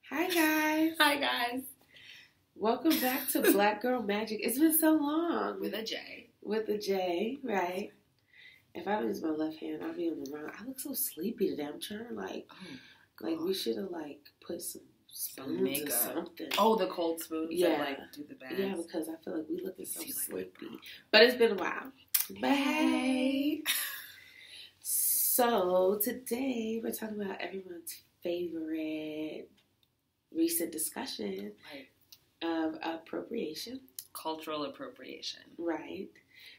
Hi guys. Hi guys. Welcome back to Black Girl Majic. It's been so long. With a J. With a J, right. If I don't use my left hand, I'll be on the wrong. I look so sleepy today. I'm trying to we should have put some spoons or something. Oh, the cold spoons that do the bath. Yeah, because I feel like we looking so sleepy. But it's been a while. But hey. So today we're talking about everyone's favorite recent discussion of appropriation. Cultural appropriation. Right.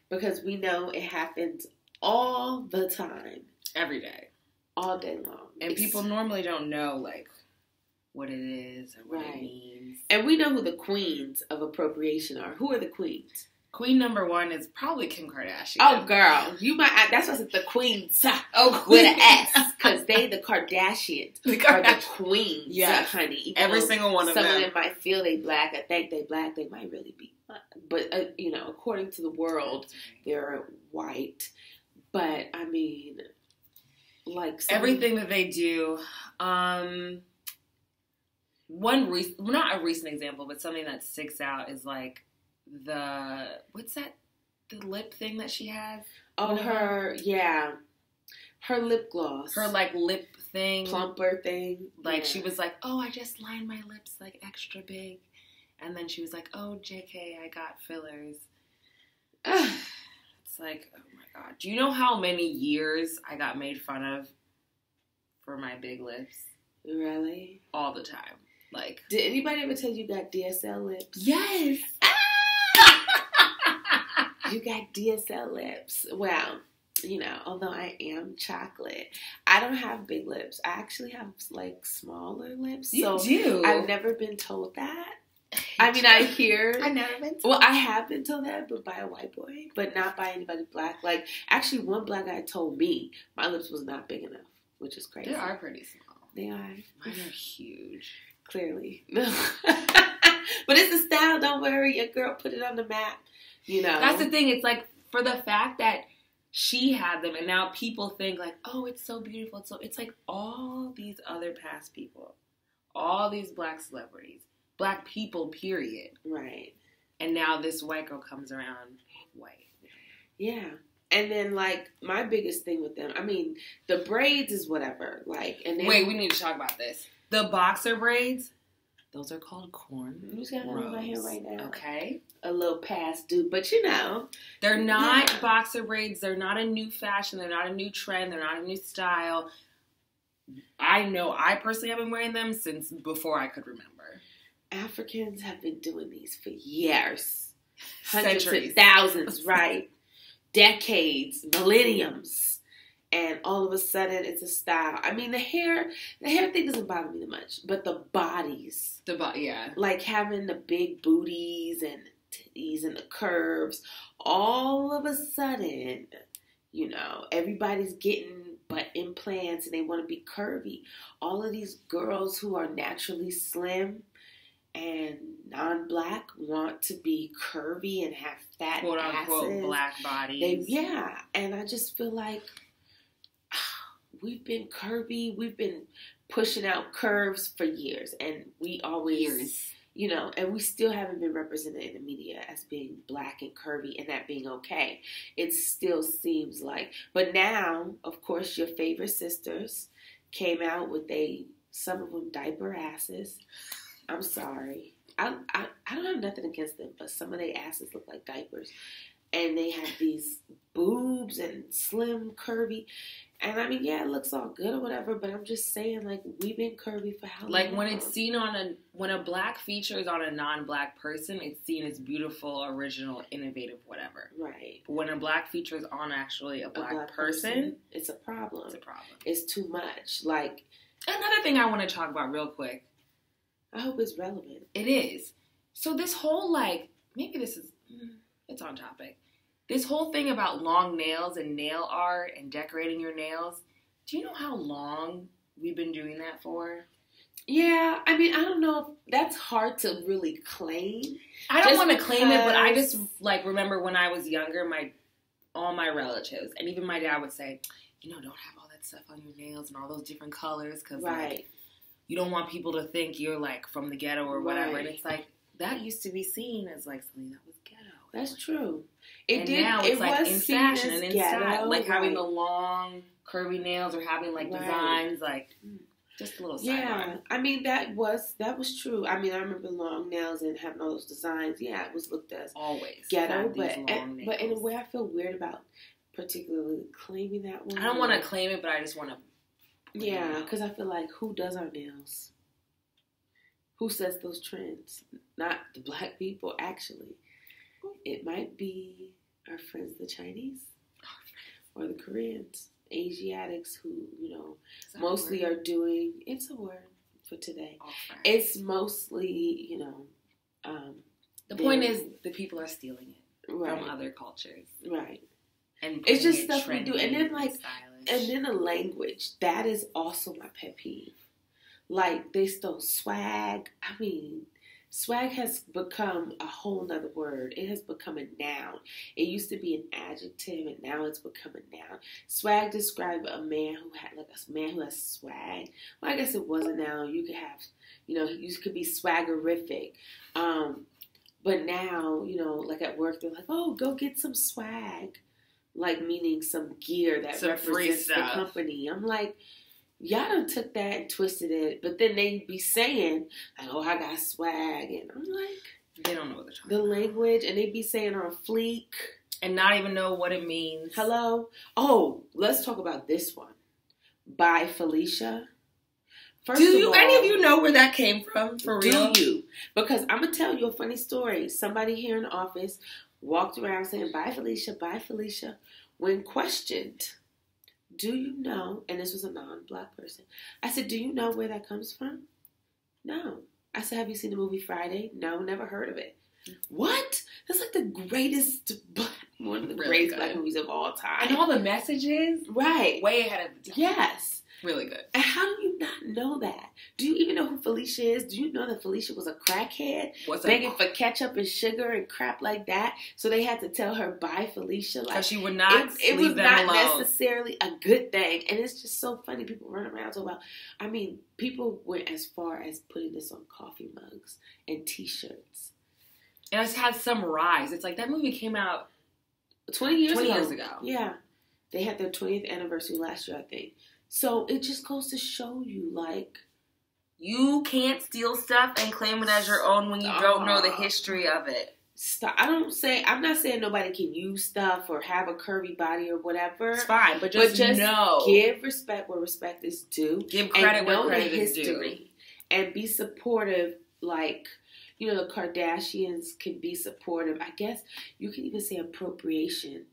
Because we know it happens all the time. Every day. All day long. And people normally don't know, what it is or what it means. And we know who the queens of appropriation are. Who are the queens? Queen number one is probably Kim Kardashian. Oh, girl. That's why I said the queens. Oh, with an S. Because they, the Kardashians, are the queens, honey. Even every single one of them. Some of them might feel they black. I think they black. They might really be. But, according to the world, they're white. But, I mean, everything that they do. Not a recent example, but something that sticks out is what's that? The lip thing that she has? Oh, her lip gloss. Her, lip thing. Plumper thing. She was like, oh, I just lined my lips, extra big. And then she was like, oh, JK, I got fillers. It's like, oh, my God. Do you know how many years I got made fun of for my big lips? Really? All the time. Did anybody ever tell you got DSL lips? Yes. You got DSL lips. Well, although I am chocolate, I don't have big lips. I actually have smaller lips. You do? I've never been told that. I mean, I hear. I've never been told. Well, I have been told that, but by a white boy, but not by anybody black. Actually, one black guy told me my lips was not big enough, which is crazy. They are pretty small. They are. Mine are huge. Clearly. But it's a style. Don't worry. Your girl put it on the map. That's the thing. It's for the fact that she had them and now people think oh, it's so beautiful. So it's all these other past people, all these black celebrities, black people, period. Right. And now this white girl comes around white. Yeah. And then, my biggest thing with them, I mean, the braids is whatever. And then, wait, we need to talk about this. The boxer braids, those are called corn. Who's got them in my hair right now? Okay. A little past due, but They're not boxer braids. They're not a new fashion. They're not a new trend. They're not a new style. I know I personally have been wearing them since before I could remember. Africans have been doing these for years. Hundreds Centuries. of thousands, right? Decades, millenniums. And all of a sudden, it's a style. I mean, the hair thing doesn't bother me that much. But the bodies. Yeah. Having the big booties and titties and the curves. All of a sudden, everybody's getting butt implants and they want to be curvy. All of these girls who are naturally slim and non-black want to be curvy and have fat quote unquote black bodies. And I just feel we've been curvy, we've been pushing out curves for years, and we always, and we still haven't been represented in the media as being black and curvy and that being okay. It still seems but now, of course, your favorite sisters came out with some of them diaper asses. I'm sorry. I don't have nothing against them, but some of their asses look like diapers. And they have these boobs and slim, curvy. And I mean, it looks all good or whatever, but I'm just saying, we've been curvy for how long? When it's seen when a black feature is on a non-black person, it's seen as beautiful, original, innovative, whatever. Right. But when a black feature is on actually a black person, it's a problem. It's a problem. It's too much. Another thing I want to talk about real quick. I hope it's relevant. It is. So this whole, maybe this is, it's on topic. This whole thing about long nails and nail art and decorating your nails, do you know how long we've been doing that for? Yeah, I mean, I don't know. That's hard to really claim. I don't want to claim it, but I just, remember when I was younger, all my relatives, and even my dad would say, don't have all that stuff on your nails and all those different colors, because, you don't want people to think you're like from the ghetto or whatever. And it's like, that used to be seen as like something that was ghetto. That's true. Now it's like in fashion and in style. Like having the long, curvy nails or having like designs, like just a little sidebar. Yeah, I mean, that was true. I mean, I remember long nails and having all those designs. Yeah, it was looked as always ghetto, but in a way I feel weird about particularly claiming that one. I don't want to claim it, but I just want to. Yeah, because I feel like, who does our nails? Who sets those trends? Not the black people, actually. It might be our friends, the Chinese, or the Koreans, Asiatics, who, you know, mostly are doing, it's a word for today. It's mostly, you know. The point is, the people are stealing it from other cultures. Right. And it's just stuff we do. And then, like, and then the language, that is also my pet peeve. Like, they stole swag. I mean, swag has become a whole nother word. It has become a noun. It used to be an adjective, and now it's become a noun. Swag described a man who had, like, a man who has swag. Well, I guess it was a noun. You could have, you know, you could be swaggerific. But now, you know, like at work, they're like, oh, go get some swag. Like, meaning some gear that represents the company. I'm like, y'all done took that and twisted it, but then they be saying, like, oh, I got swag, and I'm like, they don't know what they're talking about. The language, and they be saying on fleek. And not even know what it means. Hello? Oh, let's talk about this one. By Felicia. First of all, any of you know where that came from, for real? Do you? Because I'm going to tell you a funny story. Somebody here in the office walked around saying, bye, Felicia, bye, Felicia. When questioned, do you know, and this was a non-black person, I said, do you know where that comes from? No. I said, have you seen the movie Friday? No, never heard of it. What? That's like the greatest, one of the greatest black movies of all time. And all the messages? Right. Way ahead of the time. Yes. Really good. And how do you not know that? Do you even know who Felicia is? Do you know that Felicia was a crackhead? Begging for ketchup and sugar and crap like that? So they had to tell her, bye, Felicia. Like, she would not it was not necessarily a good thing. And it's just so funny. People run around talking about, I mean, people went as far as putting this on coffee mugs and T-shirts. And it's had some rise. It's like that movie came out 20 years ago. Yeah. They had their 20th anniversary last year, I think. So it just goes to show you, like, you can't steal stuff and claim it as your own when you don't know the history of it. Stop. I'm not saying nobody can use stuff or have a curvy body or whatever. It's fine, but just know. Give respect where respect is due. Give credit where credit is due. And be supportive, like, you know, the Kardashians can be supportive. I guess you can even say appropriation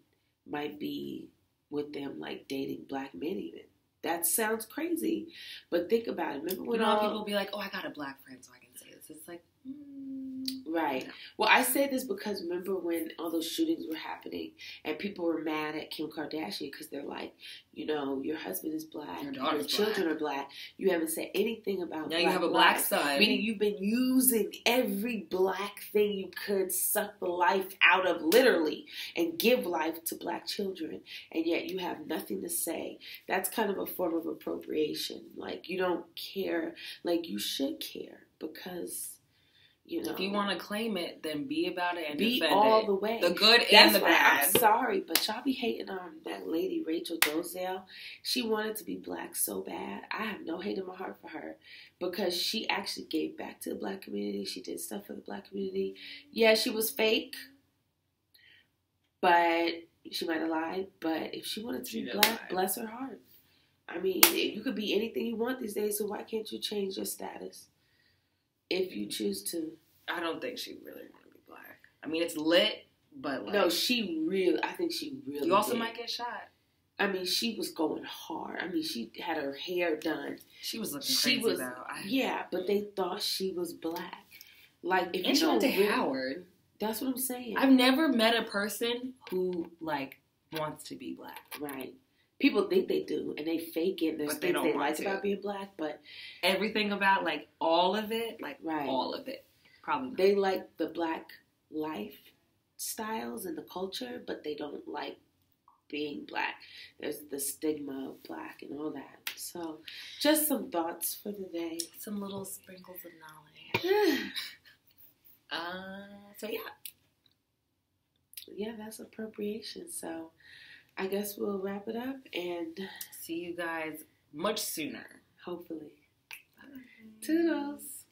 might be with them, like, dating black men even. That sounds crazy, but think about it. Remember when people be like, oh, I got a black friend, so I can say this. It's like, right. Well, I say this because remember when all those shootings were happening and people were mad at Kim Kardashian because they're like, you know, your husband is black, your children are black. You haven't said anything about now you have a black son. Meaning you've been using every black thing you could, suck the life out of, literally, and give life to black children, and yet you have nothing to say. That's kind of a form of appropriation. Like, you don't care. Like, you should care because, you know, if you want to claim it, then be about it and be defend all it. the way. The good and the bad. I'm sorry, but y'all be hating on that lady, Rachel Dolezal. She wanted to be black so bad. I have no hate in my heart for her because she actually gave back to the black community. She did stuff for the black community. Yeah, she was fake, but she might have lied. But if she wanted to be black, bless her heart. I mean, you could be anything you want these days, so why can't you change your status? If you choose to. I don't think she really wanted to be black. I mean, it's lit, but like... No, I think she really You also did. might get shot. I mean, she was going hard. I mean, she had her hair done. She was looking crazy, though. Yeah, but they thought she was black. Like, if and you don't... And she went to Howard. That's what I'm saying. I've never met a person who, like, wants to be black. Right. People think they do, and they fake it. There's things they like about being black, but... Everything about, like, all of it, like, right. all of it. Probably not. They like the black lifestyles and the culture, but they don't like being black. There's the stigma of black and all that. So, just some thoughts for the day. Some little sprinkles of knowledge. So yeah. Yeah, that's appropriation. So, I guess we'll wrap it up and see you guys much sooner. Hopefully. Bye. Toodles.